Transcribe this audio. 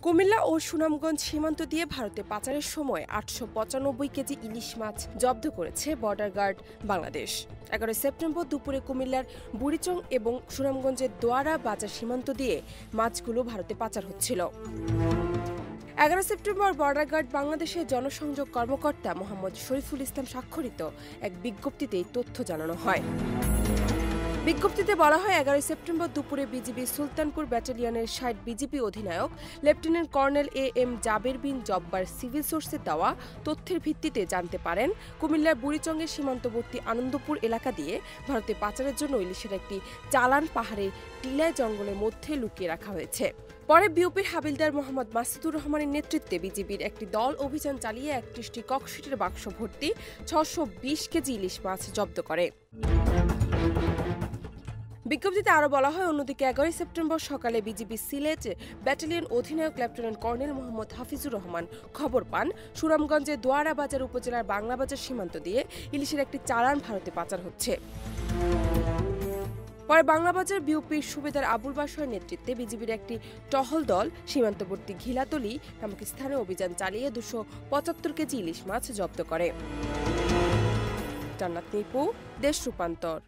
কুমিল্লা ও সুনামগঞ্জ সীমান্ত দিয়ে ভারতে পাচারের সময় ৮৯৫ কেজি ইলিশ মাছ জব্দ করেছে বর্ডার গার্ড বাংলাদেশ। ১১ সেপ্টেম্বর দুপুরে কুমিল্লার বুড়িচং এবং সুনামগঞ্জের দোয়ারা বাজার সীমান্ত দিয়ে মাছগুলো ভারতে পাচার হচ্ছিল। ১১ সেপ্টেম্বর বর্ডার গার্ড বাংলাদেশের জনসংযোগ কর্মকর্তা মোহাম্মদ শরীফুল ইসলাম স্বাক্ষরিত এক বিজ্ঞপ্তিতে এই তথ্য জানানো হয়। বিজ্ঞপ্তিতে বলা হয়, ১১ সেপ্টেম্বর দুপুরে বিজিবি সুলতানপুর ব্যাটালিয়নের ৬০ বিজিবি অধিনায়ক লেফটেন্যান্ট কর্নেল এম জাবের বিন জব্বার সিভিল সোর্সে দেওয়া তথ্যের ভিত্তিতে জানতে পারেন কুমিল্লার বুড়িচংয়ের সীমান্তবর্তী আনন্দপুর এলাকা দিয়ে ভারতে পাচারের জন্য ইলিশের একটি চালান পাহাড়ের টিলায় জঙ্গলের মধ্যে লুকিয়ে রাখা হয়েছে। পরে বিওপির হাবিলদার মোহাম্মদ মাসুদুর রহমানের নেতৃত্বে বিজিবির একটি দল অভিযান চালিয়ে ৩১টি ককশিটের বাক্স ভর্তি ৬২০ কেজি ইলিশ মাছ জব্দ করে। বিজ্ঞপ্তিতে আরও বলা হয়, অন্যদিকে ১১ সেপ্টেম্বর সকালে বিজিবি সিলেট ব্যাটালিয়ন অধিনায়ক লেফটেন্যান্ট কর্নেল মোহাম্মদ হাফিজুর রহমান খবর পান সুনামগঞ্জের দোয়ারা বাজার উপজেলার বাংলা বাজার সীমান্ত দিয়ে ইলিশের একটি চালান ভারতে পাচার হচ্ছে। পরে বাংলা বাজার বিওপির সুবেদার আবুল বাশারের নেতৃত্বে বিজিবির একটি টহল দল সীমান্তবর্তী ঘিলাতলি নামক স্থানে অভিযান চালিয়ে ২৭৫ কেজি ইলিশ মাছ জব্দ করে। জান্নাত নিপু, দেশ রূপান্তর।